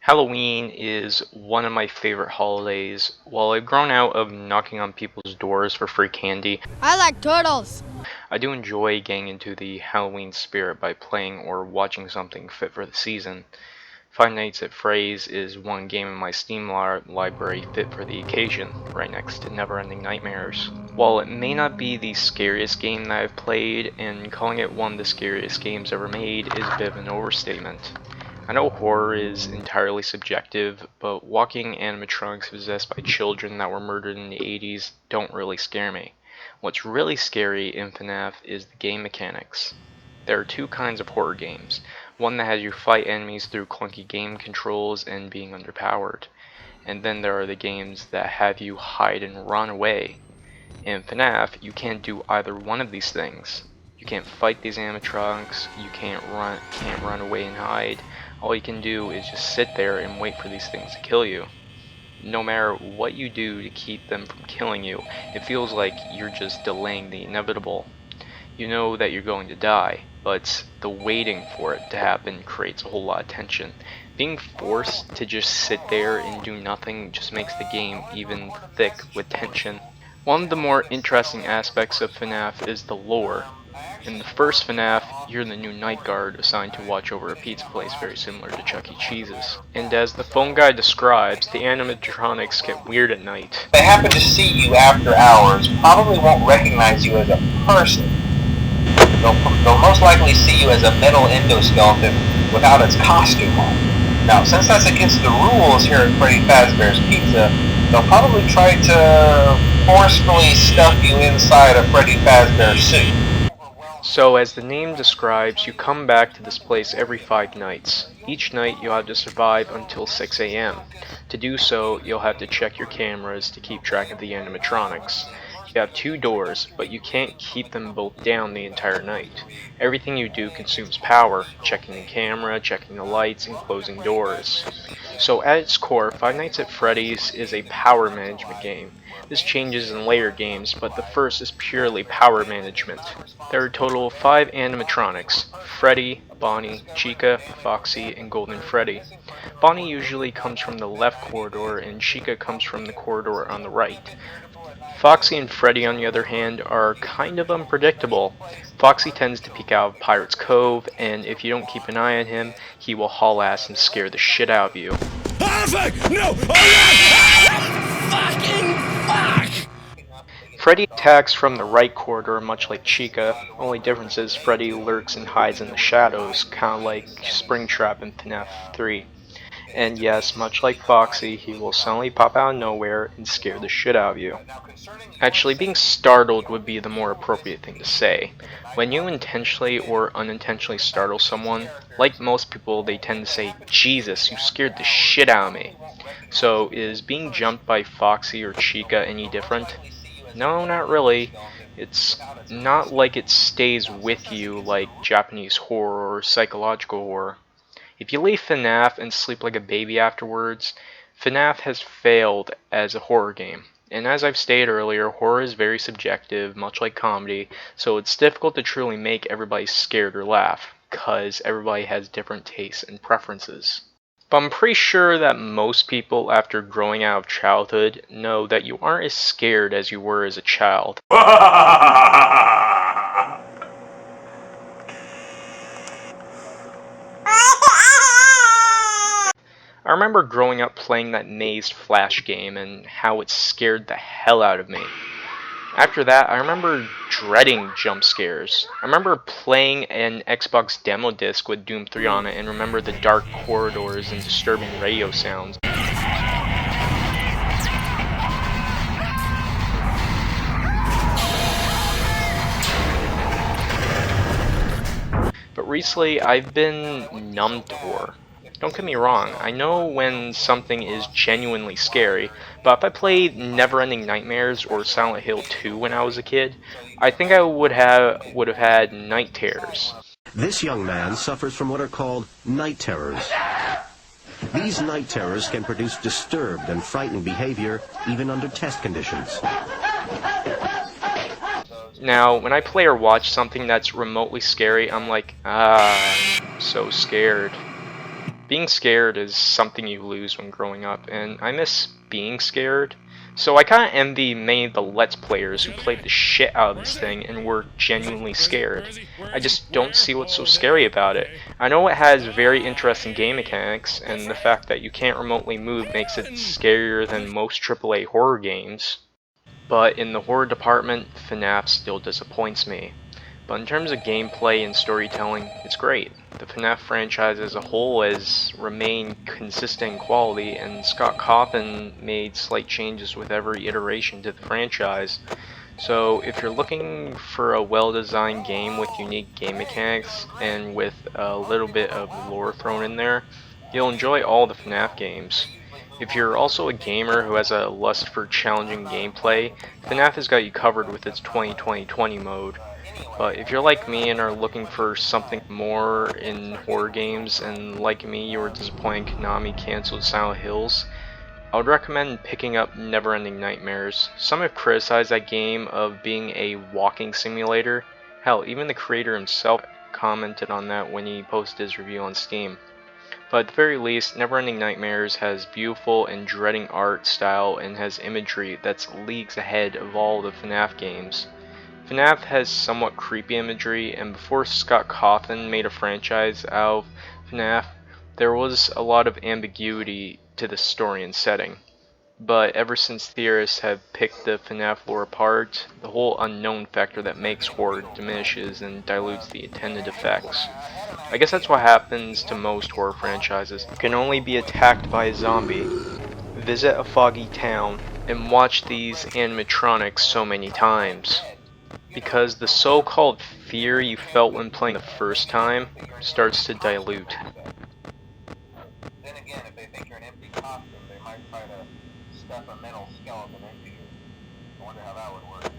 Halloween is one of my favorite holidays. While I've grown out of knocking on people's doors for free candy, I like turtles. I do enjoy getting into the Halloween spirit by playing or watching something fit for the season. Five Nights at Freddy's is one game in my Steam library fit for the occasion, right next to Never-Ending Nightmares. While it may not be the scariest game that I've played, and calling it one of the scariest games ever made is a bit of an overstatement. I know horror is entirely subjective, but walking animatronics possessed by children that were murdered in the 80s don't really scare me. What's really scary in FNAF is the game mechanics. There are two kinds of horror games. One that has you fight enemies through clunky game controls and being underpowered. And then there are the games that have you hide and run away. In FNAF, you can't do either one of these things. You can't fight these animatronics, you can't run away and hide. All you can do is just sit there and wait for these things to kill you. No matter what you do to keep them from killing you, it feels like you're just delaying the inevitable. You know that you're going to die, but the waiting for it to happen creates a whole lot of tension. Being forced to just sit there and do nothing just makes the game even thick with tension. One of the more interesting aspects of FNAF is the lore. In the first FNAF, you're the new night guard assigned to watch over a pizza place very similar to Chuck E. Cheese's. And as the phone guy describes, the animatronics get weird at night. They happen to see you after hours, probably won't recognize you as a person. They'll most likely see you as a metal endoskeleton without its costume on. Now, since that's against the rules here at Freddy Fazbear's Pizza, they'll probably try to forcefully stuff you inside a Freddy Fazbear suit. So as the name describes, you come back to this place every 5 nights. Each night you'll have to survive until 6 AM. To do so, you'll have to check your cameras to keep track of the animatronics. You have 2 doors, but you can't keep them both down the entire night. Everything you do consumes power, checking the camera, checking the lights, and closing doors. So at its core, Five Nights at Freddy's is a power management game. This changes in later games, but the first is purely power management. There are a total of 5 animatronics: Freddy, Bonnie, Chica, Foxy, and Golden Freddy. Bonnie usually comes from the left corridor and Chica comes from the corridor on the right. Foxy and Freddy, on the other hand, are kind of unpredictable. Foxy tends to peek out of Pirate's Cove, and if you don't keep an eye on him, he will haul ass and scare the shit out of you. No! Fucking fuck! Freddy attacks from the right corridor, much like Chica. Only difference is Freddy lurks and hides in the shadows, kinda like Springtrap in FNAF 3. And yes, much like Foxy, he will suddenly pop out of nowhere and scare the shit out of you. Actually, being startled would be the more appropriate thing to say. When you intentionally or unintentionally startle someone, like most people, they tend to say, "Jesus, you scared the shit out of me." So, is being jumped by Foxy or Chica any different? No, not really. It's not like it stays with you like Japanese horror or psychological horror. If you leave FNAF and sleep like a baby afterwards, FNAF has failed as a horror game. And as I've stated earlier, horror is very subjective, much like comedy, so it's difficult to truly make everybody scared or laugh, because everybody has different tastes and preferences. But I'm pretty sure that most people, after growing out of childhood, know that you aren't as scared as you were as a child. I remember growing up playing that Maze Flash game and how it scared the hell out of me. After that, I remember dreading jump scares. I remember playing an Xbox demo disc with Doom 3 on it and remember the dark corridors and disturbing radio sounds. But recently, I've been numb to horror. Don't get me wrong, I know when something is genuinely scary, but if I played Never-Ending Nightmares or Silent Hill 2 when I was a kid, I think I would have had night terrors. This young man suffers from what are called night terrors. These night terrors can produce disturbed and frightening behavior even under test conditions. Now, when I play or watch something that's remotely scary, I'm like, I'm so scared. Being scared is something you lose when growing up, and I miss being scared. So I kinda envy many of the Let's Players who played the shit out of this thing and were genuinely scared. I just don't see what's so scary about it. I know it has very interesting game mechanics, and the fact that you can't remotely move makes it scarier than most AAA horror games. But in the horror department, FNAF still disappoints me. But in terms of gameplay and storytelling, it's great. The FNAF franchise as a whole has remained consistent in quality, and Scott Cawthon made slight changes with every iteration to the franchise. So if you're looking for a well-designed game with unique game mechanics and with a little bit of lore thrown in there, you'll enjoy all the FNAF games. If you're also a gamer who has a lust for challenging gameplay, FNAF has got you covered with its 20-20-20 mode. But if you're like me and are looking for something more in horror games, and like me you were disappointed Konami canceled Silent Hills, I would recommend picking up Neverending Nightmares. Some have criticized that game of being a walking simulator. Hell, even the creator himself commented on that when he posted his review on Steam. But at the very least, Neverending Nightmares has beautiful and dreading art style and has imagery that's leagues ahead of all the FNAF games. FNAF has somewhat creepy imagery, and before Scott Cawthon made a franchise out of FNAF, there was a lot of ambiguity to the story and setting. But ever since theorists have picked the FNAF lore apart, the whole unknown factor that makes horror diminishes and dilutes the intended effects. I guess that's what happens to most horror franchises. You can only be attacked by a zombie, visit a foggy town, and watch these animatronics so many times. Because the so-called fear you felt when playing the first time starts to dilute. Then again, if they think you're an empty costume, they might try to stuff a mental skeleton into you. I wonder how that would work.